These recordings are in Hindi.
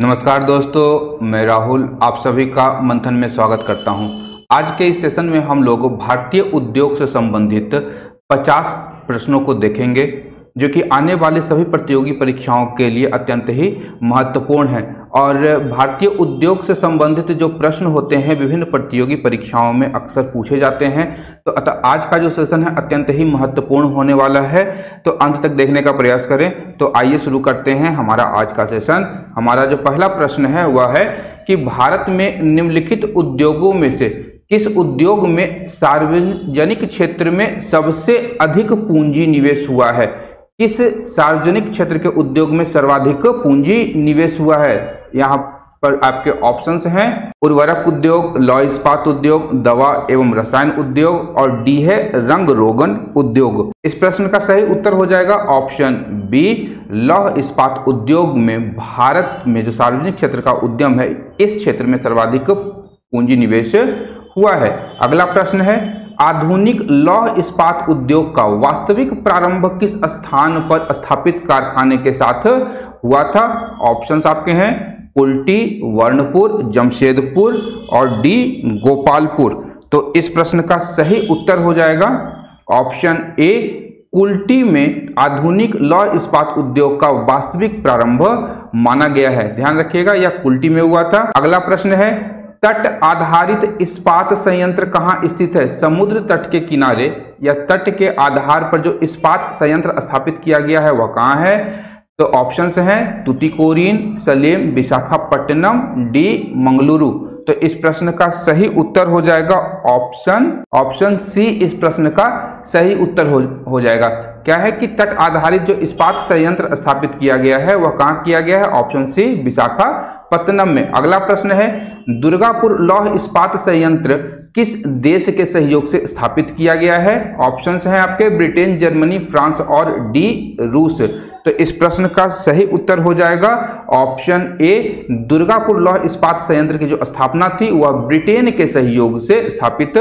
नमस्कार दोस्तों, मैं राहुल आप सभी का मंथन में स्वागत करता हूं। आज के इस सेशन में हम लोग भारतीय उद्योग से संबंधित 50 प्रश्नों को देखेंगे जो कि आने वाले सभी प्रतियोगी परीक्षाओं के लिए अत्यंत ही महत्वपूर्ण है। और भारतीय उद्योग से संबंधित जो प्रश्न होते हैं विभिन्न प्रतियोगी परीक्षाओं में अक्सर पूछे जाते हैं, तो अतः आज का जो सेशन है अत्यंत ही महत्वपूर्ण होने वाला है, तो अंत तक देखने का प्रयास करें। तो आइए शुरू करते हैं हमारा आज का सेशन। हमारा जो पहला प्रश्न है वह है कि भारत में निम्नलिखित उद्योगों में से किस उद्योग में सार्वजनिक क्षेत्र में सबसे अधिक पूंजी निवेश हुआ है। किस सार्वजनिक क्षेत्र के उद्योग में सर्वाधिक पूंजी निवेश हुआ है। यहाँ पर आपके ऑप्शंस हैं उर्वरक उद्योग, लौह इस्पात उद्योग, दवा एवं रसायन उद्योग, और डी है रंग रोगन उद्योग। इस प्रश्न का सही उत्तर हो जाएगा ऑप्शन बी, लौह इस्पात उद्योग में भारत में जो सार्वजनिक क्षेत्र का उद्यम है इस क्षेत्र में सर्वाधिक पूंजी निवेश हुआ है। अगला प्रश्न है आधुनिक लौह इस्पात उद्योग का वास्तविक प्रारंभ किस स्थान पर स्थापित कारखाने के साथ हुआ था। ऑप्शंस आपके हैं कुल्टी, वर्णपुर, जमशेदपुर और डी गोपालपुर। तो इस प्रश्न का सही उत्तर हो जाएगा ऑप्शन ए, कुल्टी में आधुनिक लौह इस्पात उद्योग का वास्तविक प्रारंभ माना गया है। ध्यान रखिएगा यह कुल्टी में हुआ था। अगला प्रश्न है तट आधारित इस्पात संयंत्र कहाँ स्थित है। समुद्र तट के किनारे या तट के आधार पर जो इस्पात संयंत्र स्थापित किया गया है वह कहाँ है। तो ऑप्शंस हैं तुतिकोरिन, सलेम, विशाखापट्टनम, डी मंगलुरु। तो इस प्रश्न का सही उत्तर हो जाएगा ऑप्शन सी। इस प्रश्न का सही उत्तर हो जाएगा। क्या है कि तट आधारित जो इस्पात संयंत्र स्थापित किया गया है वह कहाँ किया गया है। ऑप्शन सी, विशाखापट्टनम में। अगला प्रश्न है दुर्गापुर लौह इस्पात संयंत्र किस देश के सहयोग से स्थापित किया गया है। ऑप्शंस हैं आपके ब्रिटेन, जर्मनी, फ्रांस और डी रूस। तो इस प्रश्न का सही उत्तर हो जाएगा ऑप्शन ए, दुर्गापुर लौह इस्पात संयंत्र की जो स्थापना थी वह ब्रिटेन के सहयोग से स्थापित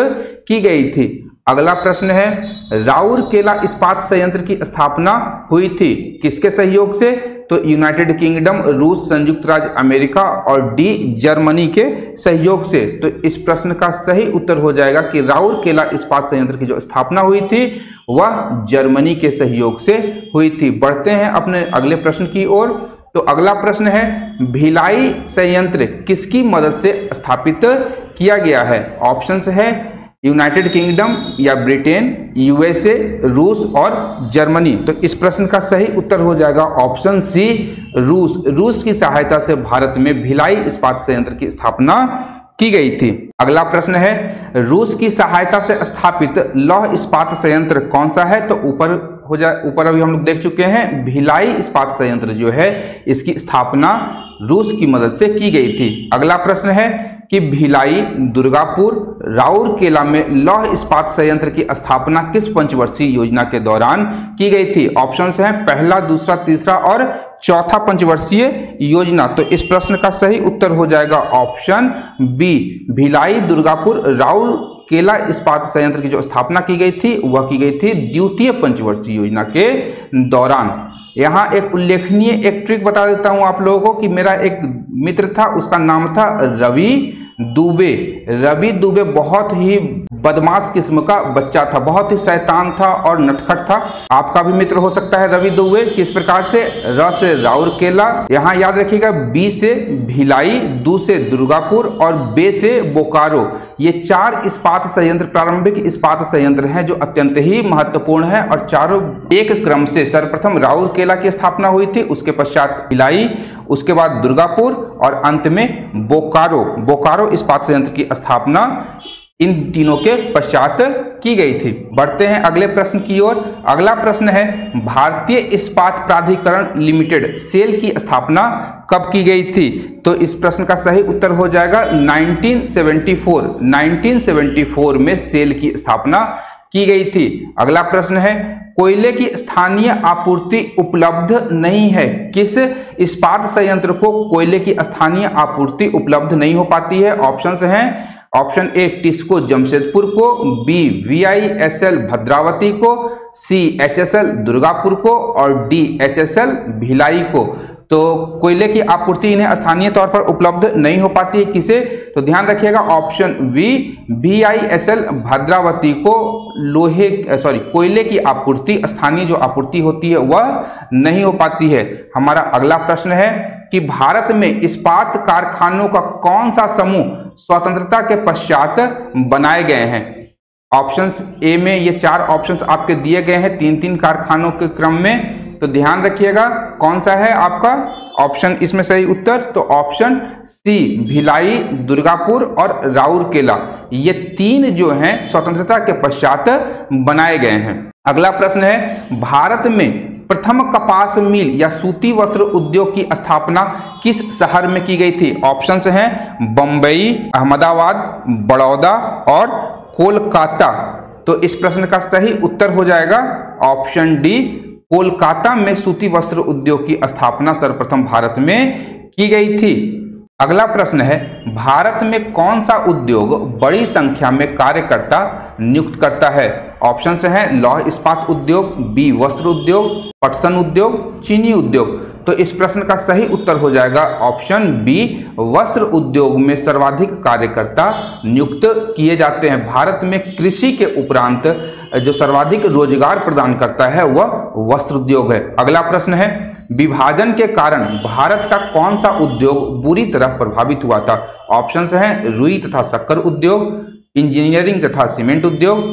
की गई थी। अगला प्रश्न है राउरकेला इस्पात संयंत्र की स्थापना हुई थी किसके सहयोग से। तो यूनाइटेड किंगडम, रूस, संयुक्त राज्य अमेरिका और डी जर्मनी के सहयोग से। तो इस प्रश्न का सही उत्तर हो जाएगा कि राउरकेला इस्पात संयंत्र की जो स्थापना हुई थी वह जर्मनी के सहयोग से हुई थी। बढ़ते हैं अपने अगले प्रश्न की ओर। तो अगला प्रश्न है भिलाई संयंत्र किसकी मदद से स्थापित किया गया है। ऑप्शंस है यूनाइटेड किंगडम या ब्रिटेन, यूएसए, रूस और जर्मनी। तो इस प्रश्न का सही उत्तर हो जाएगा ऑप्शन सी, रूस की सहायता से भारत में भिलाई इस्पात संयंत्र की स्थापना की गई थी। अगला प्रश्न है रूस की सहायता से स्थापित लौह इस्पात संयंत्र कौन सा है। तो ऊपर अभी हम लोग देख चुके हैं भिलाई इस्पात संयंत्र जो है इसकी स्थापना रूस की मदद से की गई थी। अगला प्रश्न है कि भिलाई, दुर्गापुर, राउरकेला में लौह इस्पात संयंत्र की स्थापना किस पंचवर्षीय योजना के दौरान की गई थी। ऑप्शंस हैं पहला, दूसरा, तीसरा और चौथा पंचवर्षीय योजना। तो इस प्रश्न का सही उत्तर हो जाएगा ऑप्शन बी, भिलाई, दुर्गापुर, राउरकेला इस्पात संयंत्र की जो स्थापना की गई थी वह की गई थी द्वितीय पंचवर्षीय योजना के दौरान। यहाँ एक उल्लेखनीय एक ट्रिक बता देता हूं आप लोगों को कि मेरा एक मित्र था, उसका नाम था रवि दुबे बहुत ही बदमाश किस्म का बच्चा था, बहुत ही शैतान था और नटखट था। आपका भी मित्र हो सकता है रवि दुबे। किस प्रकार से, र से राउरकेला, यहाँ याद रखिएगा, बी से भिलाई, दू से दुर्गापुर और बे से बोकारो। ये 4 इस्पात संयंत्र प्रारंभिक इस्पात संयंत्र हैं जो अत्यंत ही महत्वपूर्ण है और चारों एक क्रम से सर्वप्रथम राउरकेला की स्थापना हुई थी, उसके पश्चात भिलाई, उसके बाद दुर्गापुर और अंत में बोकारो इस्पात संयंत्र की स्थापना इन तीनों के पश्चात की गई थी। बढ़ते हैं अगले प्रश्न की ओर। अगला प्रश्न है भारतीय इस्पात प्राधिकरण लिमिटेड सेल की स्थापना कब की गई थी। तो इस प्रश्न का सही उत्तर हो जाएगा 1974 में सेल की स्थापना की गई थी। अगला प्रश्न है कोयले की स्थानीय आपूर्ति उपलब्ध नहीं है। किस इस्पात संयंत्र को कोयले की स्थानीय आपूर्ति उपलब्ध नहीं हो पाती है। ऑप्शंस हैं ऑप्शन ए टिस्को जमशेदपुर को, बी VISL भद्रावती को, सी HSL दुर्गापुर को और डी HSL भिलाई को। तो कोयले की आपूर्ति इन्हें स्थानीय तौर पर उपलब्ध नहीं हो पाती है। किसे? तो ध्यान रखिएगा ऑप्शन बी, VISL भद्रावती को कोयले की आपूर्ति, स्थानीय जो आपूर्ति होती है वह नहीं हो पाती है। हमारा अगला प्रश्न है कि भारत में इस्पात कारखानों का कौन सा समूह स्वतंत्रता के पश्चात बनाए गए हैं? ऑप्शंस ए में ये 4 ऑप्शंस आपके दिए गए हैं 3-3 कारखानों के क्रम में, तो ध्यान रखिएगा कौन सा है आपका ऑप्शन इसमें सही उत्तर। तो ऑप्शन सी, भिलाई, दुर्गापुर और राउरकेला, ये 3 जो हैं स्वतंत्रता के पश्चात बनाए गए हैं। अगला प्रश्न है भारत में प्रथम कपास मिल या सूती वस्त्र उद्योग की स्थापना किस शहर में की गई थी? ऑप्शंस हैं बंबई, अहमदाबाद, बड़ौदा और कोलकाता। तो इस प्रश्न का सही उत्तर हो जाएगा ऑप्शन डी, कोलकाता में सूती वस्त्र उद्योग की स्थापना सर्वप्रथम भारत में की गई थी। अगला प्रश्न है भारत में कौन सा उद्योग बड़ी संख्या में कार्यकर्ता नियुक्त करता है? ऑप्शंस हैं लौह इस्पात उद्योग, बी वस्त्र उद्योग, पटसन उद्योग, चीनी उद्योग। तो इस प्रश्न का सही उत्तर हो जाएगा ऑप्शन बी, वस्त्र उद्योग में सर्वाधिक कार्यकर्ता नियुक्त किए जाते हैं। भारत में कृषि के उपरांत जो सर्वाधिक रोजगार प्रदान करता है वह वस्त्र उद्योग है। अगला प्रश्न है विभाजन के कारण भारत का कौन सा उद्योग बुरी तरह प्रभावित हुआ था? ऑप्शंस हैं रुई तथा शक्कर उद्योग, इंजीनियरिंग तथा सीमेंट उद्योग,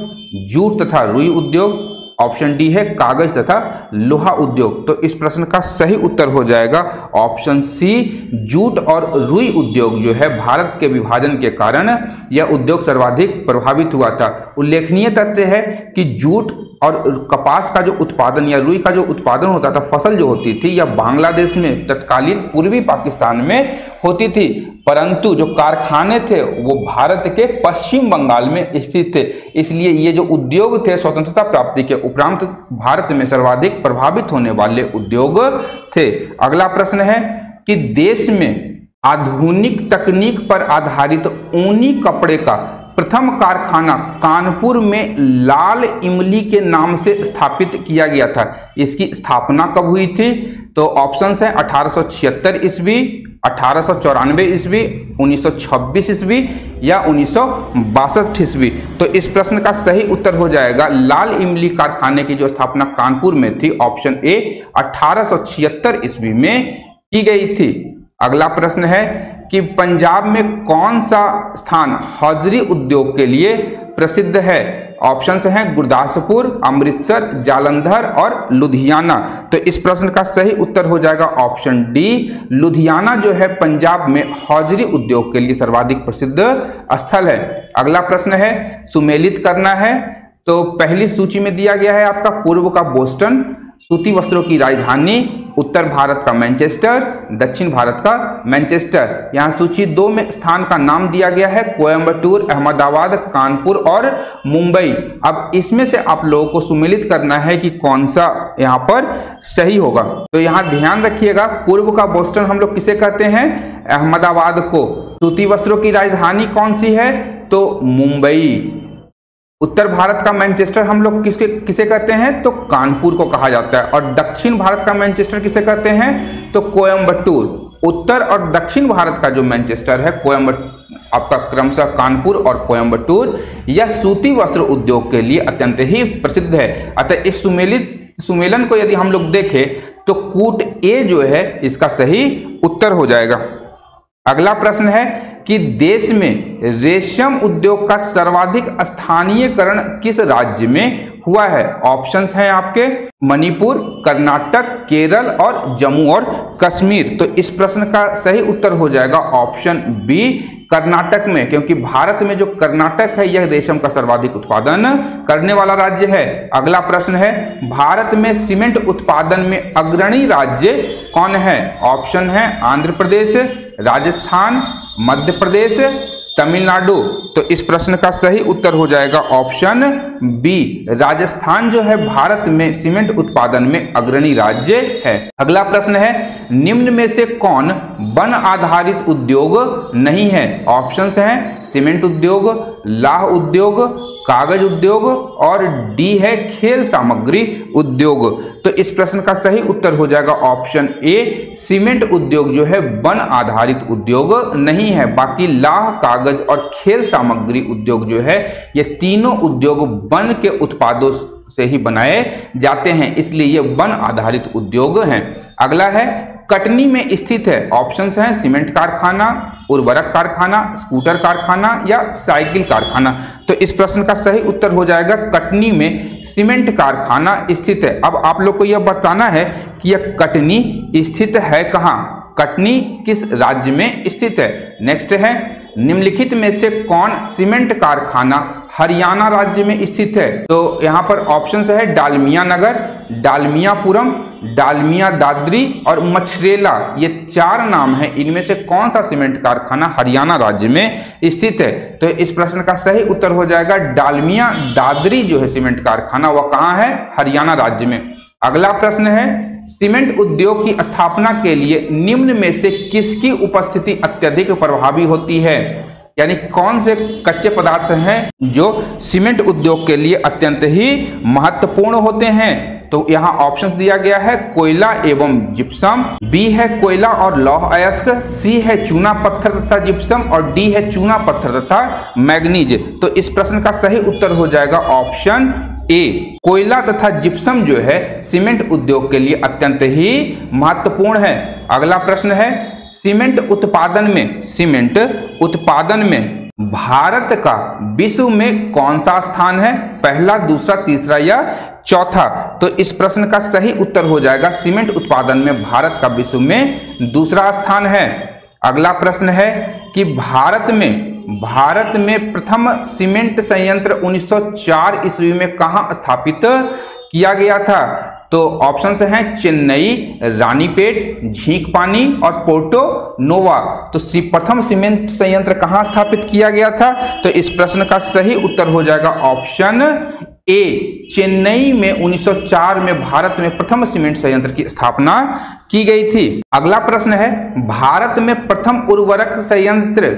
जूट तथा रुई उद्योग, ऑप्शन डी है कागज तथा लोहा उद्योग। तो इस प्रश्न का सही उत्तर हो जाएगा ऑप्शन सी, जूट और रुई उद्योग जो है भारत के विभाजन के कारण यह उद्योग सर्वाधिक प्रभावित हुआ था। उल्लेखनीय तथ्य है कि जूट और कपास का जो उत्पादन या रुई का जो उत्पादन होता था, फसल जो होती थी, यह बांग्लादेश में तत्कालीन पूर्वी पाकिस्तान में होती थी, परंतु जो कारखाने थे वो भारत के पश्चिम बंगाल में स्थित थे। इसलिए ये जो उद्योग थे स्वतंत्रता प्राप्ति के उपरांत भारत में सर्वाधिक प्रभावित होने वाले उद्योग थे। अगला प्रश्न है कि देश में आधुनिक तकनीक पर आधारित ऊनी कपड़े का प्रथम कारखाना कानपुर में लाल इमली के नाम से स्थापित किया गया था। इसकी स्थापना कब हुई थी? तो ऑप्शंस हैं 1876 ईस्वी, 1894 ईस्वी, 1926 ईस्वी या 1962 ईस्वी। तो इस प्रश्न का सही उत्तर हो जाएगा लाल इमली कारखाने की जो स्थापना कानपुर में थी, ऑप्शन ए 1876 ईस्वी में की गई थी। अगला प्रश्न है कि पंजाब में कौन सा स्थान हौजरी उद्योग के लिए प्रसिद्ध है? ऑप्शंस हैं गुरदासपुर, अमृतसर, जालंधर और लुधियाना। तो इस प्रश्न का सही उत्तर हो जाएगा ऑप्शन डी, लुधियाना जो है पंजाब में हौजरी उद्योग के लिए सर्वाधिक प्रसिद्ध स्थल है। अगला प्रश्न है सुमेलित करना है, तो पहली सूची में दिया गया है आपका पूर्व का बोस्टन, सूती वस्त्रों की राजधानी, उत्तर भारत का मैनचेस्टर, दक्षिण भारत का मैनचेस्टर। यहाँ सूची 2 में स्थान का नाम दिया गया है कोयम्बटूर, अहमदाबाद, कानपुर और मुंबई। अब इसमें से आप लोगों को सुमेलित करना है कि कौन सा यहाँ पर सही होगा। तो यहाँ ध्यान रखिएगा पूर्व का बोस्टन हम लोग किसे कहते हैं? अहमदाबाद को। सूती वस्त्रों की राजधानी कौन सी है? तो मुंबई। उत्तर भारत का मैनचेस्टर हम लोग किसे कहते हैं? तो कानपुर को कहा जाता है। और दक्षिण भारत का मैनचेस्टर किसे कहते हैं? तो कोयम्बटूर। उत्तर और दक्षिण भारत का जो मैनचेस्टर है कोयम्बटूर आपका क्रमशः कानपुर और कोयम्बटूर, यह सूती वस्त्र उद्योग के लिए अत्यंत ही प्रसिद्ध है। अतः इस सुमेलन को यदि हम लोग देखें तो कूट ए जो है इसका सही उत्तर हो जाएगा। अगला प्रश्न है कि देश में रेशम उद्योग का सर्वाधिक स्थानीयकरण किस राज्य में हुआ है? ऑप्शंस हैं आपके मणिपुर, कर्नाटक, केरल और जम्मू और कश्मीर। तो इस प्रश्न का सही उत्तर हो जाएगा ऑप्शन बी, कर्नाटक में, क्योंकि भारत में जो कर्नाटक है यह रेशम का सर्वाधिक उत्पादन करने वाला राज्य है। अगला प्रश्न है भारत में सीमेंट उत्पादन में अग्रणी राज्य कौन है? ऑप्शन है आंध्र प्रदेश, राजस्थान, मध्य प्रदेश, तमिलनाडु। तो इस प्रश्न का सही उत्तर हो जाएगा ऑप्शन बी, राजस्थान जो है भारत में सीमेंट उत्पादन में अग्रणी राज्य है। अगला प्रश्न है निम्न में से कौन वन आधारित उद्योग नहीं है? ऑप्शंस हैं सीमेंट उद्योग, लाह उद्योग, कागज उद्योग और डी है खेल सामग्री उद्योग। तो इस प्रश्न का सही उत्तर हो जाएगा ऑप्शन ए, सीमेंट उद्योग जो है वन आधारित उद्योग नहीं है। बाकी लाह, कागज और खेल सामग्री उद्योग जो है ये तीनों उद्योग वन के उत्पादों से ही बनाए जाते हैं, इसलिए ये वन आधारित उद्योग हैं। अगला है कटनी में स्थित है, ऑप्शंस हैं सीमेंट कारखाना, उर्वरक कारखाना, स्कूटर कारखाना या साइकिल कारखाना। तो इस प्रश्न का सही उत्तर हो जाएगा कटनी में सीमेंट कारखाना स्थित है। अब आप लोग को यह बताना है कि यह कटनी स्थित है कहाँ, कटनी किस राज्य में स्थित है। नेक्स्ट है निम्नलिखित में से कौन सीमेंट कारखाना हरियाणा राज्य में स्थित है। तो यहाँ पर ऑप्शंस है डालमिया नगर, डालमियापुरम, डालमिया दादरी और मछरेला, ये 4 नाम है। इनमें से कौन सा सीमेंट कारखाना हरियाणा राज्य में स्थित है। तो इस प्रश्न का सही उत्तर हो जाएगा डालमिया दादरी जो है सीमेंट कारखाना, वह कहाँ है, हरियाणा राज्य में। अगला प्रश्न है सीमेंट उद्योग की स्थापना के लिए निम्न में से किसकी उपस्थिति अत्यधिक प्रभावी होती है, यानी कौन से कच्चे पदार्थ हैं जो सीमेंट उद्योग के लिए अत्यंत ही महत्वपूर्ण होते हैं। तो यहाँ ऑप्शंस दिया गया है कोयला एवं जिप्सम, बी है कोयला और लौह अयस्क, सी है चूना पत्थर तथा जिप्सम और डी है चूना पत्थर तथा मैग्नीज। तो इस प्रश्न का सही उत्तर हो जाएगा ऑप्शन ए, कोयला तथा जिप्सम जो है सीमेंट उद्योग के लिए अत्यंत ही महत्वपूर्ण है। अगला प्रश्न है सीमेंट उत्पादन में भारत का विश्व में कौन सा स्थान है, पहला, दूसरा, तीसरा या चौथा। तो इस प्रश्न का सही उत्तर हो जाएगा सीमेंट उत्पादन में भारत का विश्व में दूसरा स्थान है। अगला प्रश्न है कि भारत में प्रथम सीमेंट संयंत्र 1904 ईस्वी में कहां स्थापित किया गया था। तो ऑप्शंस हैं चेन्नई, रानीपेट, झींकपानी और पोर्टो नोवा। तो प्रथम सीमेंट संयंत्र कहां स्थापित किया गया था। तो इस प्रश्न का सही उत्तर हो जाएगा ऑप्शन ए, चेन्नई में 1904 में भारत में प्रथम सीमेंट संयंत्र की स्थापना की गई थी। अगला प्रश्न है भारत में प्रथम उर्वरक संयंत्र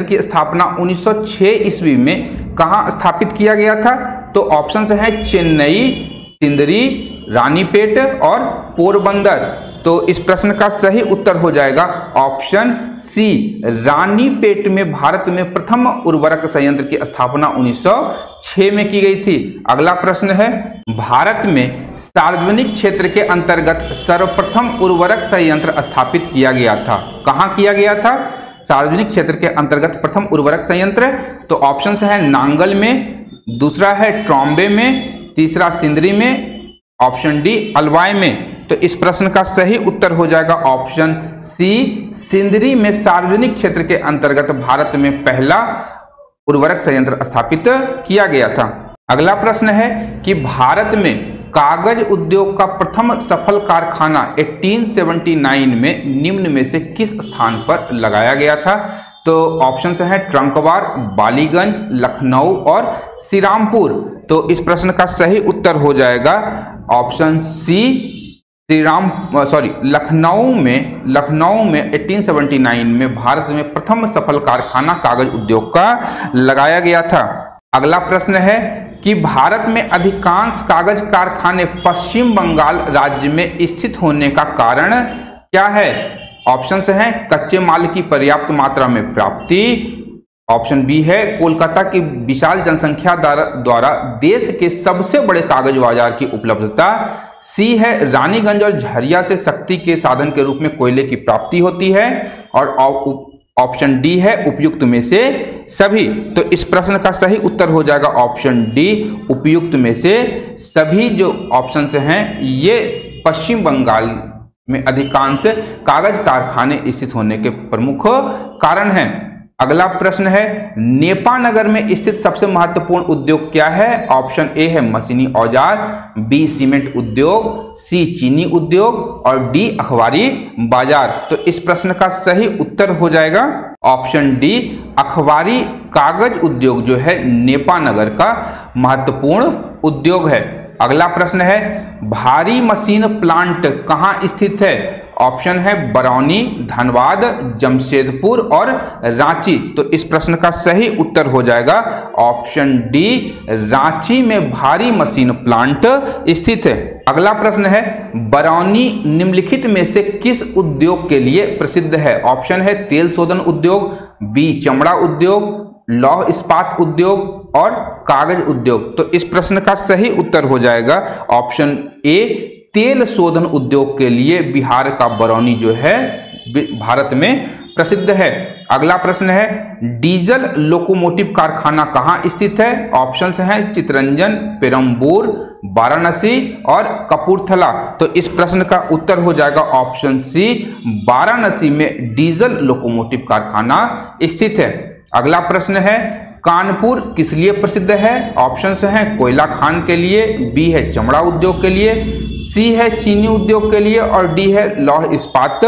की स्थापना 1906 ईस्वी में कहां स्थापित किया गया था। तो ऑप्शंस हैं चेन्नई, सिंदरी, रानीपेट और पोरबंदर। तो इस प्रश्न का सही उत्तर हो जाएगा ऑप्शन सी, रानीपेट में भारत में प्रथम उर्वरक संयंत्र की स्थापना 1906 में की गई थी। अगला प्रश्न है भारत में सार्वजनिक क्षेत्र के अंतर्गत सर्वप्रथम उर्वरक संयंत्र स्थापित किया गया था, कहां किया गया था सार्वजनिक क्षेत्र के अंतर्गत प्रथम उर्वरक संयंत्र। तो ऑप्शंस है नांगल में, दूसरा है ट्रॉम्बे में, तीसरा सिंदरी में, ऑप्शन डी अलवाई में। तो इस प्रश्न का सही उत्तर हो जाएगा ऑप्शन सी, सिंदरी में सार्वजनिक क्षेत्र के अंतर्गत भारत में पहला उर्वरक संयंत्र स्थापित किया गया था। अगला प्रश्न है कि भारत में कागज उद्योग का प्रथम सफल कारखाना 1879 में निम्न में से किस स्थान पर लगाया गया था। तो ऑप्शंस हैं ट्रंकवार, बालीगंज, लखनऊ और श्रीरामपुर। तो इस प्रश्न का सही उत्तर हो जाएगा ऑप्शन सी, लखनऊ में 1879 में भारत में प्रथम सफल कारखाना कागज उद्योग का लगाया गया था। अगला प्रश्न है कि भारत में अधिकांश कागज कारखाने पश्चिम बंगाल राज्य में स्थित होने का कारण क्या है। ऑप्शंस हैं कच्चे माल की पर्याप्त मात्रा में प्राप्ति, ऑप्शन बी है कोलकाता की विशाल जनसंख्या द्वारा देश के सबसे बड़े कागज बाजार की उपलब्धता, सी है रानीगंज और झरिया से शक्ति के साधन के रूप में कोयले की प्राप्ति होती है और ऑप्शन डी है उपयुक्त में से सभी। तो इस प्रश्न का सही उत्तर हो जाएगा ऑप्शन डी, उपयुक्त में से सभी। जो ऑप्शंस हैं ये पश्चिम बंगाल में अधिकांश कागज कारखाने स्थित होने के प्रमुख कारण हैं। अगला प्रश्न है नेपानगर में स्थित सबसे महत्वपूर्ण उद्योग क्या है। ऑप्शन ए है मशीनी औजार, बी सीमेंट उद्योग, सी चीनी उद्योग और डी अखबारी बाजार। तो इस प्रश्न का सही उत्तर हो जाएगा ऑप्शन डी, अखबारी कागज उद्योग जो है नेपानगर का महत्वपूर्ण उद्योग है। अगला प्रश्न है भारी मशीन प्लांट कहाँ स्थित है। ऑप्शन है बरौनी, धनबाद, जमशेदपुर और रांची। तो इस प्रश्न का सही उत्तर हो जाएगा ऑप्शन डी, रांची में भारी मशीन प्लांट स्थित है। अगला प्रश्न है बरौनी निम्नलिखित में से किस उद्योग के लिए प्रसिद्ध है? ऑप्शन है तेल शोधन उद्योग, बी चमड़ा उद्योग, लौह इस्पात उद्योग और कागज उद्योग। तो इस प्रश्न का सही उत्तर हो जाएगा ऑप्शन ए, तेल शोधन उद्योग के लिए बिहार का बरौनी जो है भारत में प्रसिद्ध है। अगला प्रश्न है डीजल लोकोमोटिव कारखाना कहाँ स्थित है? ऑप्शंस हैं चितरंजन, पेरम्बूर, वाराणसी और कपूरथला। तो इस प्रश्न का उत्तर हो जाएगा ऑप्शन सी, वाराणसी में डीजल लोकोमोटिव कारखाना स्थित है। अगला प्रश्न है कानपुर किस लिए प्रसिद्ध है? ऑप्शंस हैं कोयला खान के लिए, बी है चमड़ा उद्योग के लिए, सी है चीनी उद्योग के लिए और डी है लौह इस्पात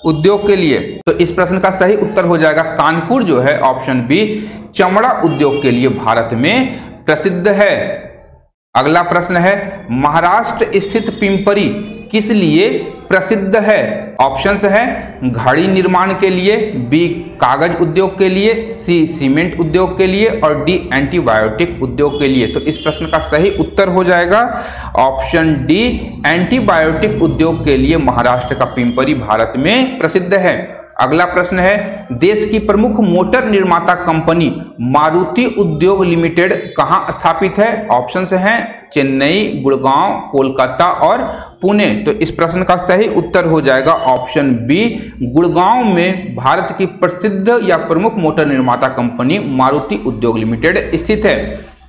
उद्योग के लिए। तो इस प्रश्न का सही उत्तर हो जाएगा कानपुर जो है ऑप्शन बी, चमड़ा उद्योग के लिए भारत में प्रसिद्ध है। अगला प्रश्न है महाराष्ट्र स्थित पिंपरी किस लिए प्रसिद्ध है? ऑप्शंस है घड़ी निर्माण के लिए, बी कागज उद्योग के लिए, सी सीमेंट उद्योग के लिए और डी एंटीबायोटिक उद्योग के लिए। तो इस प्रश्न का सही उत्तर हो जाएगा ऑप्शन डी, एंटीबायोटिक उद्योग के लिए महाराष्ट्र का पिंपरी भारत में प्रसिद्ध है। अगला प्रश्न है देश की प्रमुख मोटर निर्माता कंपनी मारुति उद्योग लिमिटेड कहाँ स्थापित है? ऑप्शंस हैं चेन्नई, गुड़गांव, कोलकाता और पुणे। तो इस प्रश्न का सही उत्तर हो जाएगा ऑप्शन बी, गुड़गांव में भारत की प्रसिद्ध या प्रमुख मोटर निर्माता कंपनी मारुति उद्योग लिमिटेड स्थित है।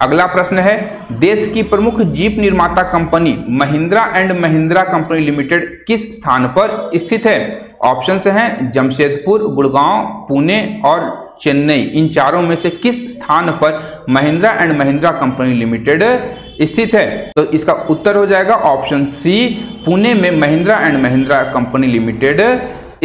अगला प्रश्न है देश की प्रमुख जीप निर्माता company Mahindra and Mahindra company limited किस स्थान पर स्थित है? ऑप्शंस हैं जमशेदपुर, गुड़गांव, पुणे और चेन्नई। इन चारों में से किस स्थान पर Mahindra and Mahindra company limited स्थित है? तो इसका उत्तर हो जाएगा ऑप्शन सी, पुणे में Mahindra and Mahindra company limited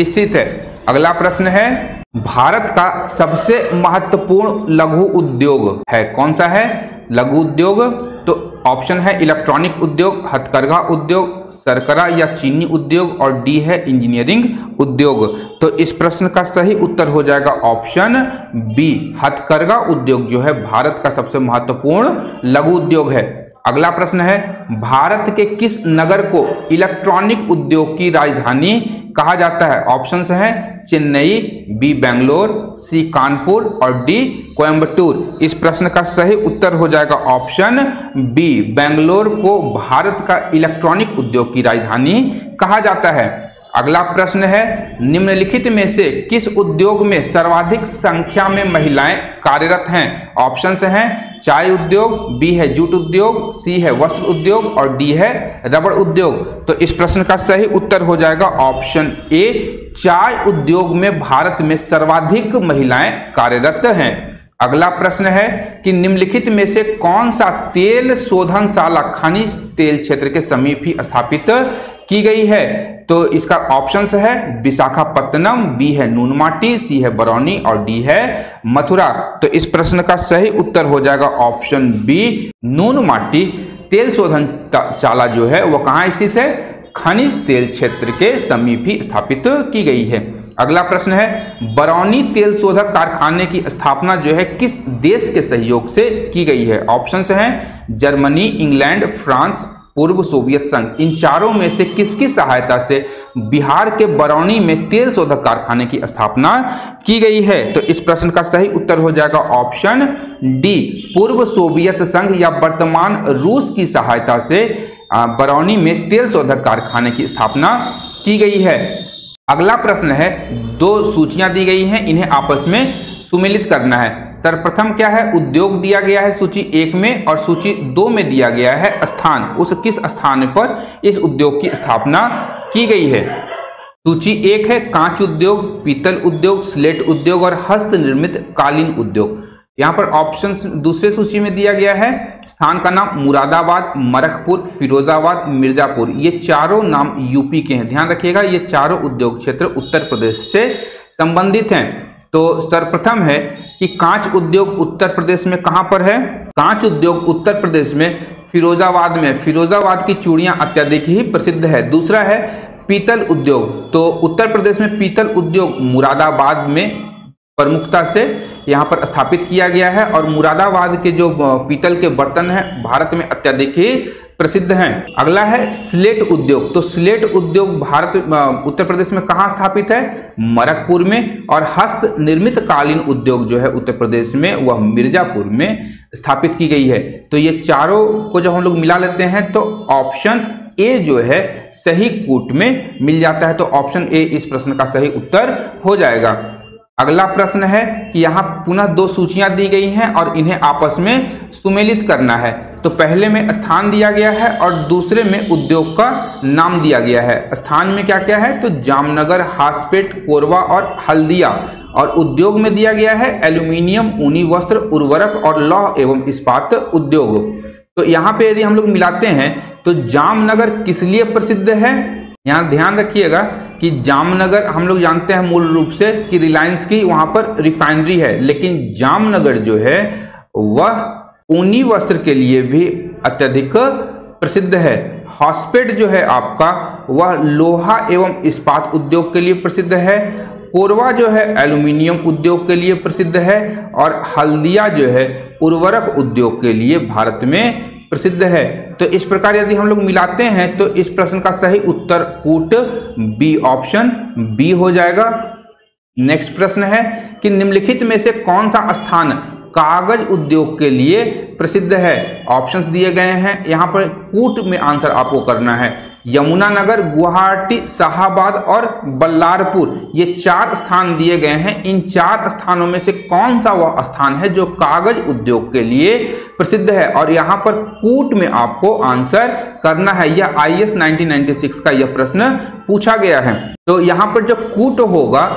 स्थित है। अगला प्रश्न है भारत का सबसे महत्वपूर्ण लघु उद्योग है कौन सा है? लघु उद्योग तो ऑप्शन है इलेक्ट्रॉनिक उद्योग, हथकरघा उद्योग, शर्करा या चीनी उद्योग और डी है इंजीनियरिंग उद्योग। तो इस प्रश्न का सही उत्तर हो जाएगा ऑप्शन बी, हथकरघा उद्योग जो है भारत का सबसे महत्वपूर्ण लघु उद्योग है। अगला प्रश्न है भारत के किस नगर को इलेक्ट्रॉनिक उद्योग की राजधानी कहा जाता है? ऑप्शंस हैं चेन्नई, बी बेंगलोर, सी कानपुर और डी कोयम्बटूर। इस प्रश्न का सही उत्तर हो जाएगा ऑप्शन बी, बेंगलोर को भारत का इलेक्ट्रॉनिक उद्योग की राजधानी कहा जाता है। अगला प्रश्न है निम्नलिखित में से किस उद्योग में सर्वाधिक संख्या में महिलाएं कार्यरत हैं? ऑप्शंस हैं चाय उद्योग, बी है जूट उद्योग, सी है वस्त्र उद्योग और डी है रबड़ उद्योग। तो इस प्रश्न का सही उत्तर हो जाएगा ऑप्शन ए, चाय उद्योग में भारत में सर्वाधिक महिलाएं कार्यरत हैं। अगला प्रश्न है कि निम्नलिखित में से कौन सा तेल शोधनशाला खनिज तेल क्षेत्र के समीप ही स्थापित की गई है? तो इसका ऑप्शंस है विशाखापत्तनम, बी है नूनमाटी, सी है बरौनी और डी है मथुरा। तो इस प्रश्न का सही उत्तर हो जाएगा ऑप्शन बी, नूनमाटी तेल शोधनशाला जो है वो कहाँ स्थित है? खनिज तेल क्षेत्र के समीप ही स्थापित की गई है। अगला प्रश्न है बरौनी तेल शोधक कारखाने की स्थापना जो है किस देश के सहयोग से की गई है? ऑप्शंस हैं जर्मनी, इंग्लैंड, फ्रांस, पूर्व सोवियत संघ। इन चारों में से किसकी सहायता से बिहार के बरौनी में तेल शोधक कारखाने की स्थापना की गई है? तो इस प्रश्न का सही उत्तर हो जाएगा ऑप्शन डी, पूर्व सोवियत संघ या वर्तमान रूस की सहायता से बरौनी में तेल शोधक कारखाने की स्थापना की गई है। अगला प्रश्न है दो सूचियां दी गई हैं, इन्हें आपस में सुमेलित करना है। सर्वप्रथम क्या है? उद्योग दिया गया है सूची 1 में और सूची 2 में दिया गया है स्थान, उस किस स्थान पर इस उद्योग की स्थापना की गई है। सूची 1 है कांच उद्योग, पीतल उद्योग, स्लेट उद्योग और हस्त निर्मित कालीन उद्योग। यहाँ पर ऑप्शन दूसरे सूची में दिया गया है स्थान का नाम मुरादाबाद, मरकपुर, फिरोजाबाद, मिर्जापुर। ये चारों नाम यूपी के हैं, ध्यान रखिएगा। ये चारों उद्योग क्षेत्र उत्तर प्रदेश से संबंधित हैं। तो सर्वप्रथम है कि कांच उद्योग उत्तर प्रदेश में कहां पर है? कांच उद्योग उत्तर प्रदेश में फिरोजाबाद में, फिरोजाबाद की चूड़ियां अत्यधिक ही प्रसिद्ध है। दूसरा है पीतल उद्योग। तो उत्तर प्रदेश में पीतल उद्योग मुरादाबाद में प्रमुखता से यहाँ पर स्थापित किया गया है और मुरादाबाद के जो पीतल के बर्तन हैं भारत में अत्यधिक ही प्रसिद्ध हैं। अगला है स्लेट उद्योग। तो स्लेट उद्योग उत्तर प्रदेश में कहाँ स्थापित है? मरकपुर में। और हस्त निर्मित कालीन उद्योग जो है उत्तर प्रदेश में वह मिर्जापुर में स्थापित की गई है। तो ये चारों को जब हम लोग मिला लेते हैं तो ऑप्शन ए जो है सही कूट में मिल जाता है। तो ऑप्शन ए इस प्रश्न का सही उत्तर हो जाएगा। अगला प्रश्न है कि यहाँ पुनः दो सूचियां दी गई हैं और इन्हें आपस में सुमेलित करना है। तो पहले में स्थान दिया गया है और दूसरे में उद्योग का नाम दिया गया है। स्थान में क्या क्या है? तो जामनगर, हासपेट, कोरबा और हल्दिया। और उद्योग में दिया गया है एल्यूमिनियम, ऊनी वस्त्र, उर्वरक और लौह एवं इस्पात उद्योग। तो यहाँ पे यदि हम लोग मिलाते हैं तो जामनगर किस लिए प्रसिद्ध है? यहाँ ध्यान रखिएगा कि जामनगर हम लोग जानते हैं मूल रूप से कि रिलायंस की वहां पर रिफाइनरी है, लेकिन जामनगर जो है वह ऊनी वस्त्र के लिए भी अत्यधिक प्रसिद्ध है। हॉस्पेट जो है आपका वह लोहा एवं इस्पात उद्योग के लिए प्रसिद्ध है। कोरबा जो है एल्यूमिनियम उद्योग के लिए प्रसिद्ध है और हल्दिया जो है उर्वरक उद्योग के लिए भारत में प्रसिद्ध है। तो इस प्रकार यदि हम लोग मिलाते हैं तो इस प्रश्न का सही उत्तर कूट बी, ऑप्शन बी हो जाएगा। नेक्स्ट प्रश्न है कि निम्नलिखित में से कौन सा स्थान कागज उद्योग के लिए प्रसिद्ध है? ऑप्शंस दिए गए हैं, यहाँ पर कूट में आंसर आपको करना है। यमुनानगर, गुवाहाटी, शाहाबाद और बल्लारपुर, ये 4 स्थान दिए गए हैं। इन 4 स्थानों में से कौन सा वह स्थान है जो कागज उद्योग के लिए प्रसिद्ध है? और यहाँ पर कूट में आपको आंसर करना है। यह IAS 1996 का यह प्रश्न पूछा गया है। तो यहाँ पर जो कूट होगा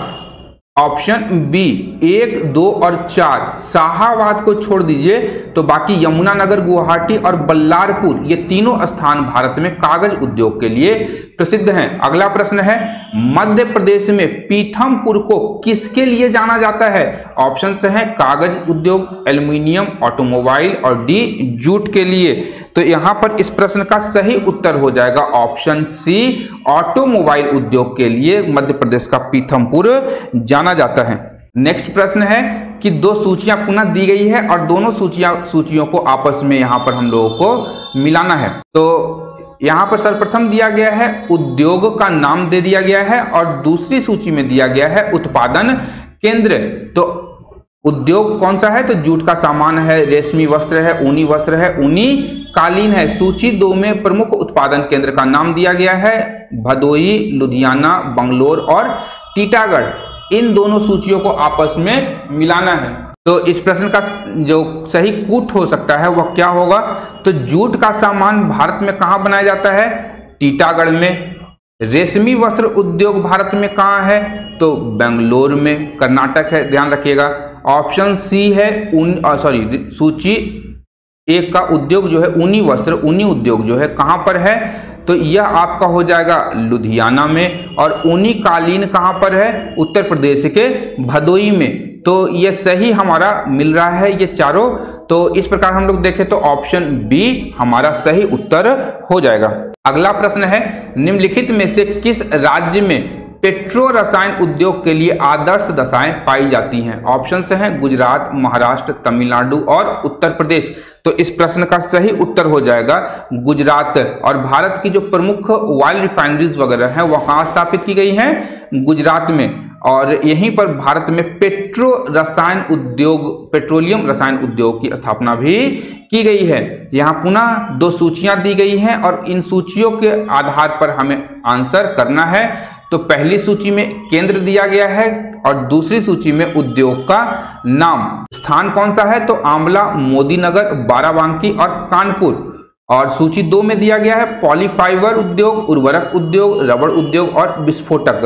ऑप्शन बी 1, 2 और 4, शाहाबाद को छोड़ दीजिए तो बाकी यमुनानगर, गुवाहाटी और बल्लारपुर ये तीनों स्थान भारत में कागज उद्योग के लिए प्रसिद्ध हैं। अगला प्रश्न है मध्य प्रदेश में पीथमपुर को किसके लिए जाना जाता है? ऑप्शन हैं कागज उद्योग, एल्यूमिनियम, ऑटोमोबाइल और डी जूट के लिए। तो यहां पर इस प्रश्न का सही उत्तर हो जाएगा ऑप्शन सी, ऑटोमोबाइल उद्योग के लिए मध्य प्रदेश का पीथमपुर जाना जाता है। नेक्स्ट प्रश्न है कि 2 सूचियां पुनः दी गई है और दोनों सूचियों को आपस में यहां पर हम लोगों को मिलाना है। तो यहां पर सर्वप्रथम दिया गया है उद्योग का नाम दे दिया गया है और दूसरी सूची में दिया गया है उत्पादन केंद्र। तो उद्योग कौन सा है? तो जूट का सामान है, रेशमी वस्त्र है, ऊनी वस्त्र है, ऊनी कालीन है। सूची 2 में प्रमुख उत्पादन केंद्र का नाम दिया गया है भदोई, लुधियाना, बंगलोर और टीटागढ़। इन दोनों सूचियों को आपस में मिलाना है। तो इस प्रश्न का जो सही कूट हो सकता है वह क्या होगा? तो जूट का सामान भारत में कहां बनाया जाता है? टीटागढ़ में। रेशमी वस्त्र उद्योग भारत में कहां है? तो बेंगलोर में, कर्नाटक है, ध्यान रखिएगा। ऑप्शन सी है सूची 1 का उद्योग जो है ऊनी वस्त्र, ऊनी उद्योग जो है कहां पर है? तो यह आपका हो जाएगा लुधियाना में। और ऊनी कालीन कहां पर है? उत्तर प्रदेश के भदोई में। तो यह सही हमारा मिल रहा है ये चारों। तो इस प्रकार हम लोग देखें तो ऑप्शन बी हमारा सही उत्तर हो जाएगा। अगला प्रश्न है निम्नलिखित में से किस राज्य में पेट्रो रसायन उद्योग के लिए आदर्श दशाएं पाई जाती हैं? ऑप्शंस हैं गुजरात, महाराष्ट्र, तमिलनाडु और उत्तर प्रदेश। तो इस प्रश्न का सही उत्तर हो जाएगा गुजरात। और भारत की जो प्रमुख ऑयल रिफाइनरीज वगैरह हैं वह कहाँ स्थापित की गई हैं? गुजरात में। और यहीं पर भारत में पेट्रोलियम रसायन उद्योग की स्थापना भी की गई है। यहाँ पुनः 2 सूचियां दी गई हैं और इन सूचियों के आधार पर हमें आंसर करना है। तो पहली सूची में केंद्र दिया गया है और दूसरी सूची में उद्योग का नाम। स्थान कौन सा है? तो आंवला, मोदी नगर, बाराबांकी और कानपुर। और सूची 2 में दिया गया है पॉलीफाइबर उद्योग, उर्वरक उद्योग, रबड़ उद्योग और विस्फोटक।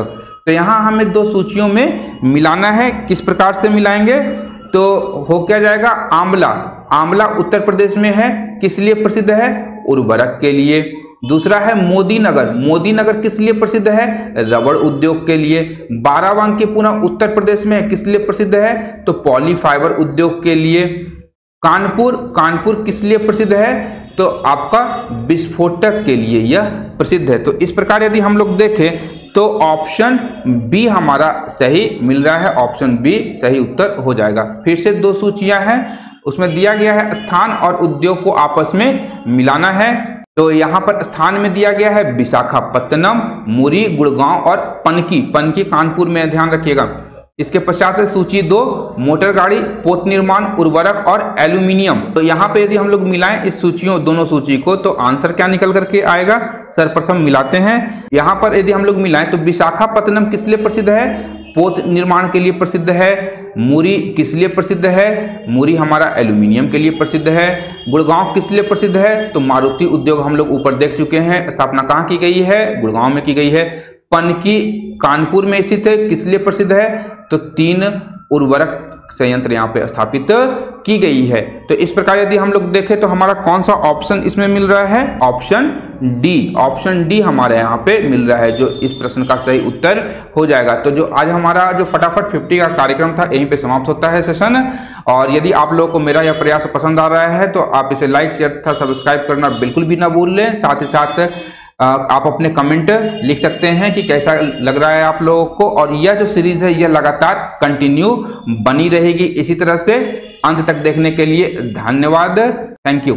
तो यहाँ हमें 2 सूचियों में मिलाना है। किस प्रकार से मिलाएंगे? तो हो क्या जाएगा? आंवला उत्तर प्रदेश में है, किस लिए प्रसिद्ध है? उर्वरक के लिए। दूसरा है मोदी नगर किस लिए प्रसिद्ध है? रबड़ उद्योग के लिए। बाराबांकी पुनः उत्तर प्रदेश में है, किस लिए प्रसिद्ध है? तो पॉलीफाइबर उद्योग के लिए। कानपुर किस लिए प्रसिद्ध है? तो आपका विस्फोटक के लिए यह प्रसिद्ध है। तो इस प्रकार यदि हम लोग देखें तो ऑप्शन बी हमारा सही मिल रहा है, ऑप्शन बी सही उत्तर हो जाएगा। फिर से दो सूचियां हैं, उसमें दिया गया है स्थान और उद्योग को आपस में मिलाना है। तो यहाँ पर स्थान में दिया गया है विशाखापत्तनम, मुरी, गुड़गांव और पनकी। पनकी कानपुर में, ध्यान रखिएगा। इसके पश्चात है सूची 2 मोटर गाड़ी, पोत निर्माण, उर्वरक और एल्यूमिनियम। तो यहाँ पे यदि हम लोग मिलाएं इस सूचियों दोनों सूची को तो आंसर क्या निकल करके आएगा, सर्वप्रथम मिलाते हैं। यहाँ पर यदि हम लोग मिलाएं तो विशाखापत्तनम किस लिए प्रसिद्ध है, पोत निर्माण के लिए प्रसिद्ध है। मुरी किस लिए प्रसिद्ध है, मुरी हमारा एल्यूमिनियम के लिए प्रसिद्ध है। गुड़गांव किस लिए प्रसिद्ध है, तो मारुति उद्योग हम लोग ऊपर देख चुके हैं, स्थापना कहाँ की गई है, गुड़गांव में की गई है। पनकी कानपुर में स्थित है, किस लिए प्रसिद्ध है, तो 3 उर्वरक संयंत्र यहाँ पे स्थापित की गई है। तो इस प्रकार यदि हम लोग देखें तो हमारा कौन सा ऑप्शन इसमें मिल रहा है, ऑप्शन डी। ऑप्शन डी हमारे यहाँ पे मिल रहा है जो इस प्रश्न का सही उत्तर हो जाएगा। तो जो आज हमारा जो फटाफट 50 का कार्यक्रम था यहीं पे समाप्त होता है सेशन। और यदि आप लोगों को मेरा यह प्रयास पसंद आ रहा है तो आप इसे लाइक, शेयर तथा सब्सक्राइब करना बिल्कुल भी ना भूल लें। साथ ही साथ आप अपने कमेंट लिख सकते हैं कि कैसा लग रहा है आप लोगों को, और यह जो सीरीज है यह लगातार कंटिन्यू बनी रहेगी इसी तरह से। अंत तक देखने के लिए धन्यवाद, थैंक यू।